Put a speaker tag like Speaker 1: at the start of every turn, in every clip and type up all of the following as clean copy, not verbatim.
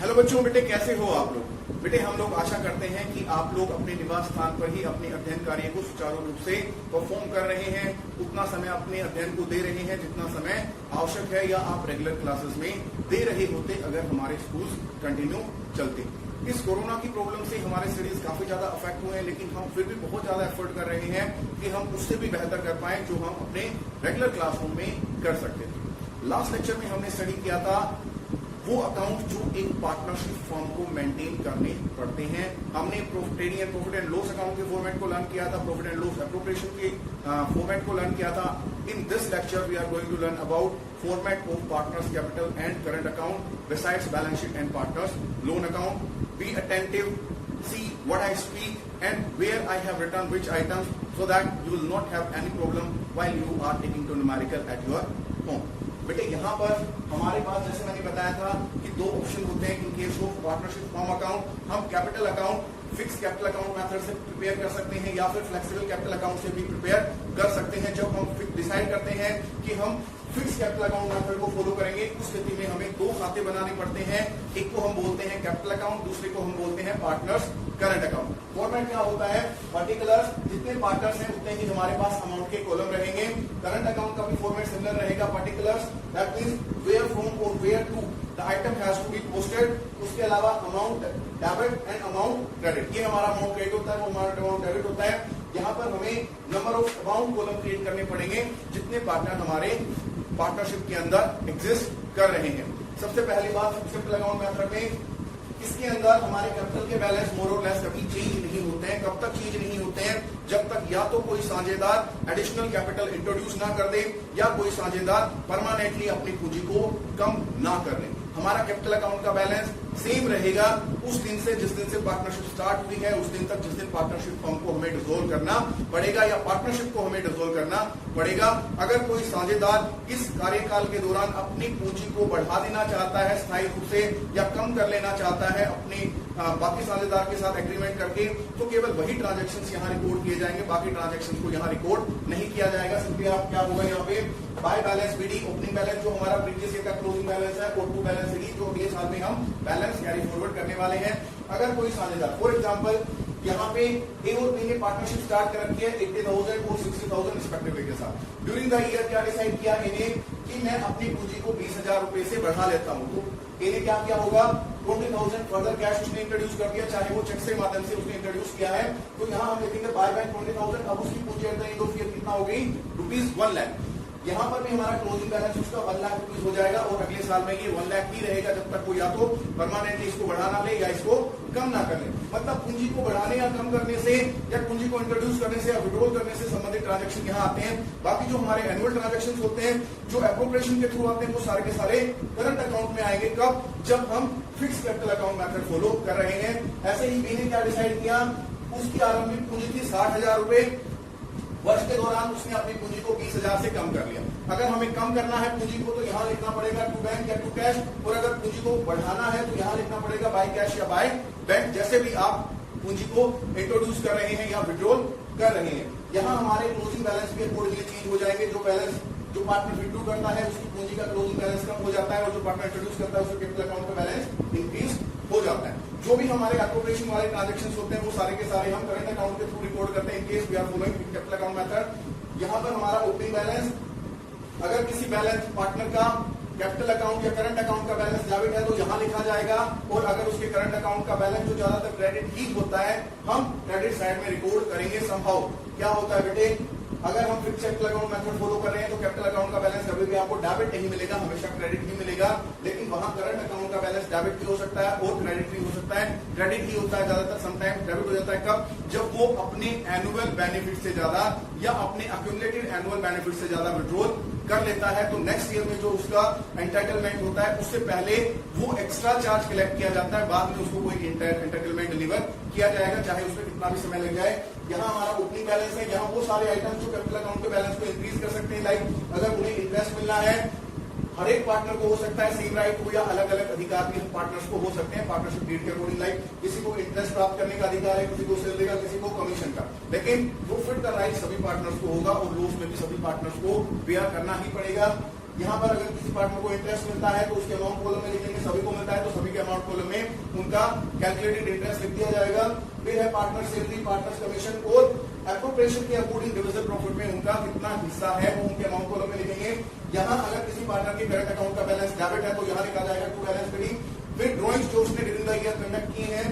Speaker 1: Hello बच्चों, बेटे कैसे हो आप लोग। बेटे हम लोग आशा करते हैं कि आप लोग अपने निवास स्थान पर ही अपने अध्ययन कार्य को सुचारू रूप से परफॉर्म कर रहे हैं, उतना समय अपने अध्ययन को दे रहे हैं जितना समय आवश्यक है या आप रेगुलर क्लासेस में दे रहे होते अगर हमारे स्कूल कंटिन्यू चलते। इस कोरोना की प्रॉब्लम से हमारे स्टडीज काफी ज्यादा अफेक्ट हुए हैं, लेकिन हम फिर भी बहुत ज्यादा एफर्ट कर रहे हैं कि हम उससे भी बेहतर कर पाए जो हम अपने रेगुलर क्लासरूम में कर सकते थे। लास्ट लेक्चर में हमने स्टडी किया था वो अकाउंट जो एक पार्टनरशिप फॉर्म को मेंटेन करने पड़ते हैं। हमने trading and profit and loss account के फॉर्मेट को लर्न किया था, प्रॉफिट एंड लॉस एप्रोप्रिएशन के फॉर्मेट को लर्न किया था। In this lecture we are going to learn about format of partners capital and current account besides balance sheet and partners loan account. Be attentive, see what I speak and where I have written which items so that you will not have any problem while you are taking to numerical at your home। बेटे यहाँ पर हमारे पास जैसे मैंने बताया था कि दो ऑप्शन होते हैं in case of partnership form account. हम capital account fix capital account method से प्रिपेयर कर सकते हैं या फिर फ्लेक्सिबल कैपिटल अकाउंट से भी प्रिपेयर कर सकते हैं। जब हम डिसाइड करते हैं कि हम फिक्स कैपिटल अकाउंट मेथड को फॉलो करेंगे उस स्थिति में हमें दो खाते बनाने पड़ते हैं। एक को हम बोलते हैं कैपिटल अकाउंट, दूसरे को हम बोलते हैं पार्टनर्स करंट अकाउंट। फॉर्मेट क्या होता है, पर्टिकुलर्स जितने पार्टनर्स हैं उतने ही हमारे पास अमाउंट के कॉलम रहेंगे। करंट अकाउंट का भी फॉर्मेट सिमिलर रहेगा, particulars that means where from और where to the item has to be posted. उसके अलावा amount debit and amount credit, ये हमारा अमाउंट क्रेडिट होता है, वो हमारा अमाउंट डेबिट होता है। यहाँ पर हमें number of amount column create करने पड़ेंगे जितने पार्टनर हमारे पार्टनरशिप के अंदर एग्जिस्ट कर रहे हैं। सबसे पहली बात कैपिटल अकाउंट मेथड में इसके अंदर हमारे कैपिटल के बैलेंस मोर और लेस कभी चेंज नहीं होते हैं। कब तक चेंज नहीं होते हैं, जब तक या तो कोई साझेदार एडिशनल कैपिटल इंट्रोड्यूस ना कर दे या कोई साझेदार परमानेंटली अपनी पूंजी को कम ना कर ले। हमारा कैपिटल अकाउंट का बैलेंस सेम रहेगा उस दिन से जिस दिन से पार्टनरशिप स्टार्ट हुई है, उस दिन तक जिस दिन पार्टनरशिप फॉर्म को हमें डिसॉल्व करना पड़ेगा या पार्टनरशिप को हमें डिसॉल्व करना पड़ेगा। अगर कोई साझेदार इस कार्यकाल के दौरान अपनी पूंजी को बढ़ा देना चाहता है स्थायी रूप से या कम कर लेना चाहता है अपनी बाकी साझेदार के साथ एग्रीमेंट करके, तो केवल वही ट्रांजेक्शन यहाँ रिकॉर्ड किए जाएंगे, बाकी ट्रांजेक्शन को यहाँ रिकॉर्ड नहीं किया जाएगा। सिंपली आप क्या होगा यहाँ पे by balance BD opening balance जो हमारा प्रीवियस ईयर का क्लोजिंग बैलेंस है और टू बैलेंस सीडी जो अगले साल में हम बैलेंस कैरी फॉरवर्ड करने वाले हैं। अगर कोई साझेदार फॉर एग्जांपल यहाँ पे ए और बी ने पार्टनरशिप स्टार्ट कर रखी है 80,000 और 60,000 रिस्पेक्टिवली के साथ। ड्यूरिंग द ईयर क्या डिसाइड किया इन्हें कि मैं अपनी पूंजी को 20,000 रुपए से बढ़ा लेता हूँ, तो इन्हें क्या किया होगा 20,000 फर्दर कैश उसने इंट्रोड्यूस कर दिया, चाहे वो चेक से माध्यम से उसने इंट्रोड्यूस किया है। तो यहाँ हम लिखेंगे बाय बैक 20,000। अब उसकी पूंजी at the end of year कितना हो गई ₹1 लाख। यहाँ पर भी हमारा क्लोजिंग बैलेंस उसका 1 लाख रुपीज हो जाएगा और अगले साल में ये 1 लाख ही रहेगा जब तक वो या तो परमानेंटली इसको बढ़ाना ले या इसको कम ना कर ले। मतलब पूंजी को बढ़ाने या कम करने से या पूंजी को इंट्रोड्यूस करने से या विड्रॉल करने से संबंधित ट्रांजेक्शन यहाँ आते हैं। बाकी जो हमारे एनुअल ट्रांजेक्शन होते हैं जो एप्रोप्रिएशन के थ्रू आते हैं वो सारे के सारे करंट अकाउंट में आएंगे। कब, जब हम fix capital account method follow कर रहे हैं। ऐसे ही बी ने क्या डिसाइड किया, उसकी आरंभिक पूंजी थी 60,000 रुपए, वर्ष के दौरान उसने अपनी पूंजी को 20,000 से कम कर लिया। अगर हमें कम करना है पूंजी को तो यहाँ लिखना पड़ेगा टू बैंक या टू कैश, और अगर पूंजी को बढ़ाना है तो यहाँ लिखना पड़ेगा बाय कैश या बाय बैंक, जैसे भी आप पूंजी को इंट्रोड्यूस कर रहे हैं या विड्रॉल कर रहे हैं। यहाँ हमारे क्लोजिंग बैलेंस भी अकॉर्डिंगली चेंज हो जाएंगे। जो बैलेंस जो पार्टनर विड्रॉ करता है उसकी पूंजी का क्लोजिंग बैलेंस कम हो जाता है और जो पार्टनर इंट्रोड्यूस करता है उसके कैपिटल अकाउंट का बैलेंस इंक्रीज हो जाता है। जो भी हमारे एप्रोप्रिएशन वाले ट्रांजेक्शन होते हैं वो सारे के सारे हम करंट अकाउंट के थ्रू रिकॉर्ड करते हैं in case we are following capital account method. यहाँ पर हमारा ओपनिंग बैलेंस, अगर किसी बैलेंस पार्टनर का कैपिटल अकाउंट या करंट अकाउंट का बैलेंस डेबिट है तो यहाँ लिखा जाएगा, और अगर उसके करंट अकाउंट का बैलेंस जो ज्यादातर क्रेडिट ही होता है हम क्रेडिट साइड में रिकॉर्ड करेंगे समहाउ। क्या होता है बेटे, अगर हम fix capital account method follow कर रहे हैं तो कैपिटल अकाउंट का बैलेंस कभी भी आपको डेबिट नहीं मिलेगा, हमेशा क्रेडिट ही मिलेगा। लेकिन वहां करंट अकाउंट का बैलेंस डेबिट भी हो सकता है और क्रेडिट भी हो सकता है। क्रेडिट ही होता है ज्यादातर, समटाइम डेबिट हो जाता है। कब, जब वो अपने एनुअल बेनिफिट से ज्यादा या अपने अक्यूमुलेटेड एनुअल बेनिफिट से ज्यादा विड्रॉल कर लेता है तो नेक्स्ट ईयर में जो उसका एंटाइटलमेंट होता है उससे पहले वो एक्स्ट्रा चार्ज कलेक्ट किया जाता है, बाद में उसको कोई एंटाइटलमेंट डिलीवर किया जाएगा, चाहे उसमें कितना भी समय लग जाए। यहाँ हमारा ओपनिंग बैलेंस है, यहाँ वो सारे आइटम जो कैपिटल अकाउंट के बैलेंस को इंक्रीज कर सकते हैं। लाइक अगर उन्हें इंटरेस्ट मिलना है, हर एक पार्टनर को हो सकता है सेम राइट हो या अलग अलग अधिकार भी पार्टनर्स को हो सकते हैं पार्टनरशिप डीड के अकॉर्डिंग। लाइक किसी को इंटरेस्ट प्राप्त करने का अधिकार है, किसी को सैलरी का, किसी को कमीशन का, लेकिन वो फिट द राइट सभी पार्टनर्स को होगा और लॉस में भी सभी पार्टनर्स को बेयर करना ही पड़ेगा। यहाँ पर अगर किसी पार्टनर को इंटरेस्ट मिलता है तो उसके अमाउंट कॉलम में लिखेंगे, सभी को मिलता है तो सभी के अमाउंट कॉलम में उनका कैलकुलेटेड इंटरेस्ट लिख दिया जाएगा। फिर है पार्टनर सैलरी, पार्टनर्स कमीशन और एप्रोप्रिएशन के अकॉर्डिंग डिविजिबल प्रॉफिट में उनका कितना हिस्सा है वो उनके अमाउंट कॉलम में लिखेंगे। यहाँ अगर किसी पार्टनर के करंट अकाउंट का बैलेंस डेबिट है तो यहाँ लिखा जाएगा टू बैलेंस बिडिंग। फिर ड्रॉइंग्स जो उसने ड्यूरिंग द ईयर कंडक्ट किए हैं,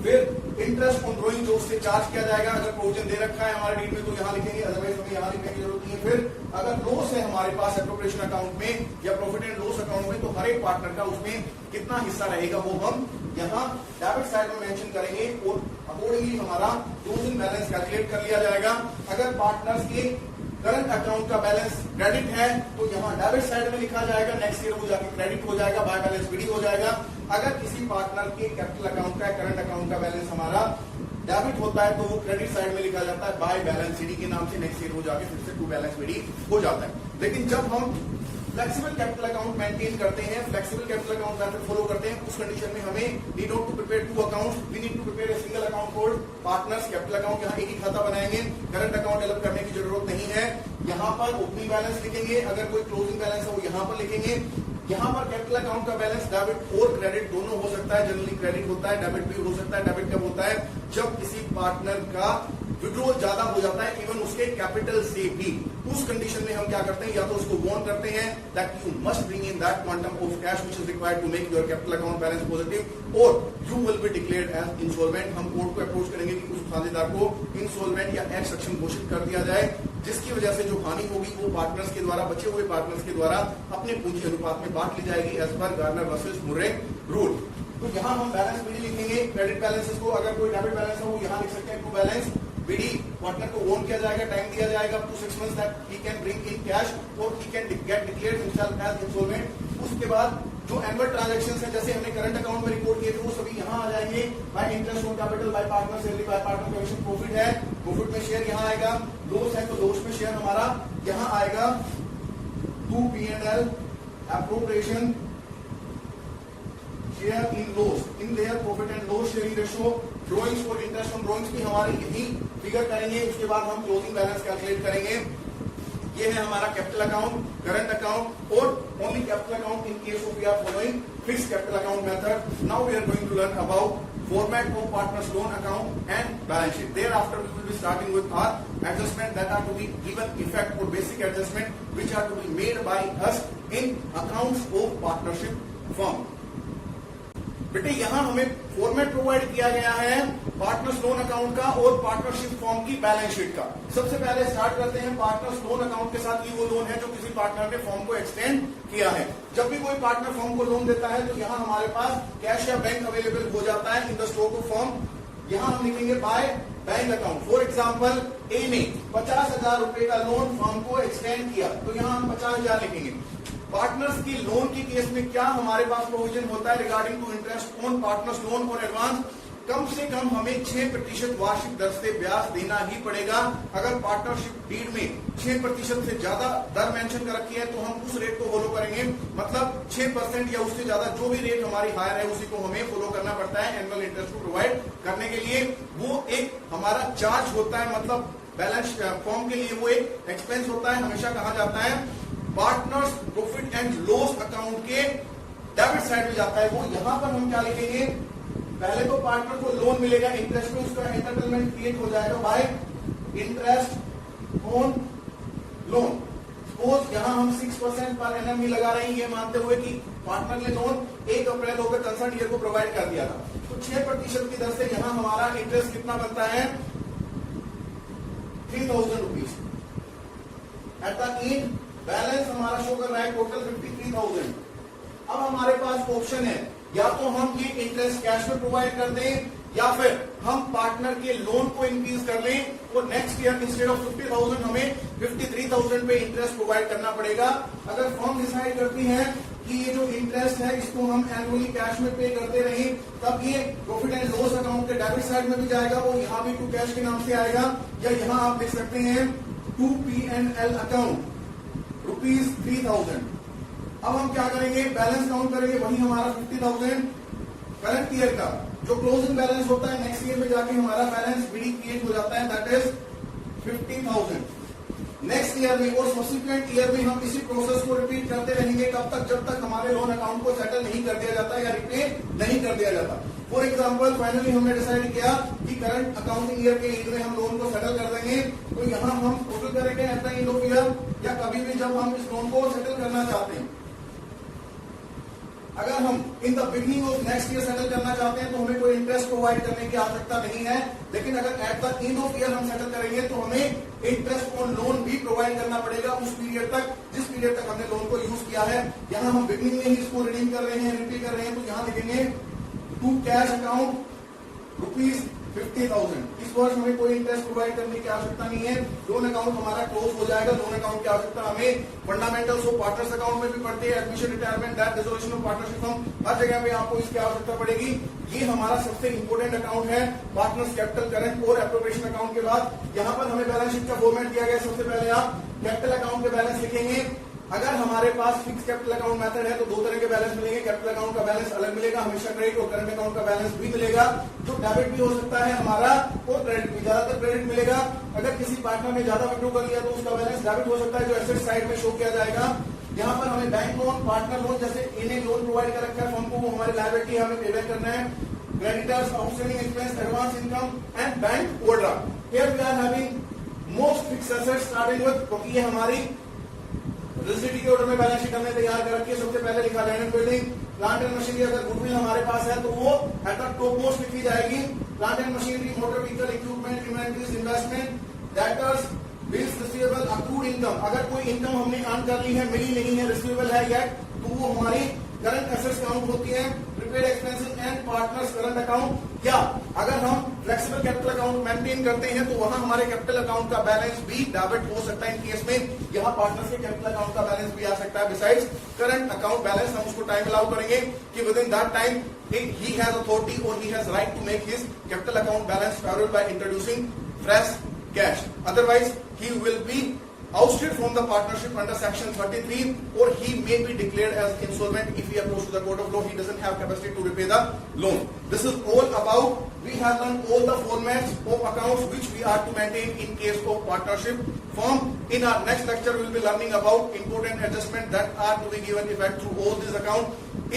Speaker 1: फिर इंटरेस्ट ऑन ड्रॉइंग जो उससे चार्ज किया जाएगा, अगर प्रोविजन दे रखा है हमारे डीड में तो यहाँ लिखेंगे, अदरवाइज हमें यहाँ लिखने की जरूरत नहीं है। फिर अगर लॉस है हमारे पास एप्रोप्रिएशन अकाउंट में या प्रॉफिट एंड लॉस अकाउंट में तो हर एक पार्टनर का उसमें कितना हिस्सा रहेगा वो हम यहाँ डेबिट साइड में मेंशन करेंगे और अकॉर्डिंगली हमारा क्लोजिंग बैलेंस कैलकुलेट कर लिया जाएगा। अगर पार्टनर्स के करंट अकाउंट का बैलेंस क्रेडिट है तो यहाँ डेबिट साइड में लिखा जाएगा, नेक्स्ट ईयर वो जाके क्रेडिट हो जाएगा, बाय बैलेंस बिडी हो जाएगा। अगर किसी पार्टनर के कैपिटल अकाउंट का करंट अकाउंट का बैलेंस हमारा डेबिट होता है तो वो क्रेडिट साइड में लिखा जाता है बाय बैलेंस सीडी के नाम से, नेक्स्ट ईयर हो जाके फिर से टू बैलेंस बिडी हो जाता है। लेकिन जब हम फ्लेक्सिबल कैपिटल अकाउंट मेंटेन करते हैं, flexible capital account method follow करते हैं, उस कंडीशन में हमें need not to prepare two accounts, we need to prepare a single account called partners capital account. यहाँ एक ही खाता बनाएंगे, करंट अकाउंट अलग करने की जरूरत नहीं है। यहाँ पर ओपनिंग बैलेंस लिखेंगे, अगर कोई क्लोजिंग बैलेंस है वो यहाँ पर लिखेंगे। यहाँ पर कैपिटल अकाउंट का बैलेंस डेबिट और क्रेडिट दोनों हो सकता है, जनरली क्रेडिट होता है, डेबिट भी हो सकता है। डेबिट कब होता है? जब किसी पार्टनर का विड्रॉल ज्यादा हो जाता है इवन उसके कैपिटल से भी, उस कंडीशन में हम क्या करते हैं, या तो उसको वार्न करते हैं that you must bring in that quantum of cash which is required to make your capital account balance positive और you will be declared as insolvent. हम कोर्ट को अप्रोच करेंगे कि उस खातेदार को इंसॉल्वेंट या एक्स सेक्शन घोषित कर दिया जाए, जिसकी वजह से जो हानि होगी वो पार्टनर्स के द्वारा, बचे हुए पार्टनर्स के द्वारा अपने पूंजी अनुपात में बांट ली जाएगी as per Garner versus Murray rule. तो यहाँ हम बैलेंस बिडी लिखेंगे, क्रेडिट बैलेंसेस को, अगर कोई डेबिट बैलेंस है वो यहाँ लिख सकते हैं टू बैलेंस बिडी। पार्टनर को वॉर्न किया जाएगा, टाइम दिया जाएगा up to 6 months that he can bring in cash और he can get declared himself as insolvent. उसके बाद जो एनुअल ट्रांजैक्शंस है जैसे हमने करंट अकाउंट में रिपोर्ट किए थे वो सभी यहाँ आ जाएंगे। Bye interest on capital, bye partner salary, bye partner commission. Profit है, प्रॉफिट में शेयर यहाँ आएगा। लॉस है तो लॉस में शेयर हमारा यहाँ आएगा। To P&L appropriation share in loss in their profit and loss sharing ratio. Drawings और इंटरेस्ट ऑन ड्रॉइंग्स भी हमारे यही फिगर करेंगे। उसके बाद हम क्लोजिंग बैलेंस कैलकुलेट करेंगे। ये है हमारा कैपिटल अकाउंट, करंट अकाउंट और only capital account in case of we are following fixed capital account method. Now we are going to learn about format of partners loan account and balance sheet. Thereafter we will be starting with our adjustment that are to be given effect or basic adjustment which are to be made by us in accounts of partnership firm. बेटे यहाँ हमें format provide किया गया है partners loan account का और partnership form की balance sheet का। सबसे पहले स्टार्ट करते हैं पार्टनर्स लोन अकाउंट के साथ। ये वो लोन है जो किसी पार्टनर ने फॉर्म को एक्सटेंड किया है। जब भी कोई पार्टनर फॉर्म को लोन देता है तो यहाँ हमारे पास कैश या बैंक अवेलेबल हो जाता है in the stock of form. यहाँ हम लिखेंगे by bank account. For example A ने 50,000 रुपए का लोन फॉर्म को एक्सटेंड किया तो यहाँ हम 50,000 लिखेंगे। पार्टनर्स की लोन के केस में क्या हमारे पास प्रोविजन होता है regarding to interest on partners loan और एडवांस? कम से कम हमें 6% वार्षिक दर से ब्याज देना ही पड़ेगा। अगर पार्टनरशिप डीड में 6% से ज्यादा दर मेंशन कर रखी है तो हम उस रेट को फॉलो करेंगे। मतलब 6% या उससे ज्यादा जो भी रेट हमारी हायर है उसी को हमें फॉलो करना पड़ता है एनुअल इंटरेस्ट को प्रोवाइड करने के लिए। वो एक हमारा चार्ज होता है, मतलब बैलेंस फॉर्म के लिए वो एक एक्सपेंस होता है। हमेशा कहा जाता है partners profit and loss account के डेबिट साइड में जाता है। वो यहाँ पर हम क्या लिखेंगे, पहले तो पार्टनर को लोन मिलेगा, इंटरेस्ट में उसका एंटरटेनमेंट क्रिएट हो जाएगा bye interest on loan. Suppose यहाँ हम 6% पर एनएम ही लगा रहे हैं, ये मानते हुए कि पार्टनर ने लोन 1 अप्रैल होकर कंसर्न ईयर को प्रोवाइड कर दिया था, तो 6% की दर से यहाँ हमारा इंटरेस्ट कितना बनता है 3,000 rupees. At the end balance हमारा शो कर रहा है टोटल 53,000। अब हमारे पास ऑप्शन है, या तो हम ये इंटरेस्ट कैश में प्रोवाइड कर दें या फिर हम पार्टनर के लोन को इंक्रीज कर लें और नेक्स्ट ईयर इंस्टेड ऑफ 50,000 हमें 53,000 पे इंटरेस्ट प्रोवाइड करना पड़ेगा। अगर फर्म डिसाइड करती है कि ये जो इंटरेस्ट है इसको हम एनुअली कैश में पे करते रहे तब ये प्रॉफिट एंड लॉस अकाउंट के डेबिट साइड में भी जाएगा और यहाँ भी टू कैश के नाम से आएगा। या यहाँ आप देख सकते हैं 2 P&L अकाउंट ₹3,000। अब हम क्या करेंगे, बैलेंस काउंट करेंगे, वही हमारा 50,000 करंट ईयर का जो क्लोजिंग बैलेंस होता है नेक्स्ट ईयर में जाके हमारा बैलेंस बिडी क्रिएट हो जाता है दैट इज 50,000। नेक्स्ट ईयर में और सब्सिक्वेंट ईयर में हम इसी प्रोसेस को रिपीट करते रहेंगे, कब तक, जब तक हमारे लोन अकाउंट को सेटल नहीं कर दिया जाता या रिपे नहीं कर दिया जाता। फॉर एग्जाम्पल फाइनली हमने डिसाइड किया कि करंट अकाउंटिंग ईयर के एंड में हम लोन को सेटल कर देंगे, तो यहाँ हम टोटल करेंगे at the end of year या कभी भी जब हम इस लोन को सेटल करना चाहते हैं। अगर हम in the beginning of next year settle करना चाहते हैं तो हमें कोई इंटरेस्ट प्रोवाइड करने की आवश्यकता नहीं है, लेकिन अगर at the end of year हम सेटल करेंगे तो हमें इंटरेस्ट ऑन लोन भी प्रोवाइड करना पड़ेगा उस पीरियड तक जिस पीरियड तक हमने लोन को यूज किया है। यहाँ हम बिगिनिंग में ही इसको रिडीम कर रहे हैं, रिपे कर रहे हैं, तो यहाँ लिखेंगे टू कैश अकाउंट ₹50,000। इस वर्ष हमें कोई इंटरेस्ट प्रोवाइड करने की आवश्यकता नहीं है, लोन अकाउंट हमारा क्लोज हो जाएगा। लोन अकाउंट की आवश्यकता हमें फंडामेंटल्स ऑफ पार्टनर्स अकाउंट में भी पड़ती है, admission, retirement, date, dissolution of partnership firm, हर जगह पे आपको इसकी आवश्यकता पड़ेगी। ये हमारा सबसे इंपोर्टेंट अकाउंट है पार्टनर्स कैपिटल करंट और एप्रोप्रिएशन अकाउंट के बाद यहाँ पर हमें बैलेंस शीट का फॉर्मेट दिया गया। सबसे पहले आप कैपिटल अकाउंट के बैलेंस लिखेंगे। अगर हमारे पास फिक्स कैपिटल अकाउंट मेथड है तो दो तरह के बैलेंस मिलेंगे, कैपिटल अकाउंट का बैलेंस अलग मिलेगा हमेशा क्रेडिट, और करंट अकाउंट का बैलेंस भी मिलेगा जो डेबिट भी हो सकता है हमारा और क्रेडिट भी, ज्यादातर क्रेडिट मिलेगा। अगर किसी पार्टनर ने ज्यादा विड्रॉ कर लिया तो उसका बैलेंस डेबिट हो सकता है जो एसेट साइड में शो किया जाएगा। यहाँ पर हमें बैंक लोन, पार्टनर लोन, जैसे इन्हें लोन प्रोवाइड कर रखा है फर्म को, वो हमारी लायबिलिटी हमें पेमेंट करना है। Creditors, outstanding expense, advance income and bank overdraft. Here we are having most fixed assets starting with, क्योंकि ये हमारी रजिस्ट्री के ऑर्डर में बैलेंस शीट हमने तैयार कर रखी है। सबसे पहले लिखा land and building, plant and machinery. अगर गुडविल हमारे पास है तो वो एट द टॉप मोस्ट लिखी जाएगी। Plant and machinery, motor vehicle, equipment, inventories, investment, debtors, bills, receivable, accrued income. अगर कोई इनकम हमने अर्न कर ली है, मिली नहीं है, रिसीवेबल है येट, तो वो हमारी करंट एसेट्स काउंट होती है। Prepaid expenses and partners current account. या अगर हम फ्लेक्सिबल कैपिटल अकाउंट मेंटेन करते हैं तो वहां हमारे कैपिटल अकाउंट का बैलेंस भी डेबिट हो सकता है। इन केस में यहाँ पार्टनर्स के कैपिटल अकाउंट का बैलेंस भी आ सकता है। बिसाइड्स करंट अकाउंट बैलेंस, हम उसको टाइम अलाउ करेंगे कि within that time he has authority और he has right to make his capital account balance favourable by introducing fresh cash. Otherwise he will be ousted from the partnership under section 33 or he may be declared as insolvent if he approaches the court of law. He doesn't have capacity to repay the loan. This is all about, we have learned all the formats of accounts which we are to maintain in case of partnership firm. In our next lecture we will be learning about important adjustments that are to be given effect through all these accounts.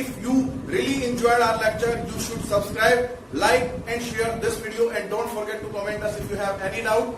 Speaker 1: If you really enjoyed our lecture, you should subscribe, like and share this video, and don't forget to comment us if you have any doubt.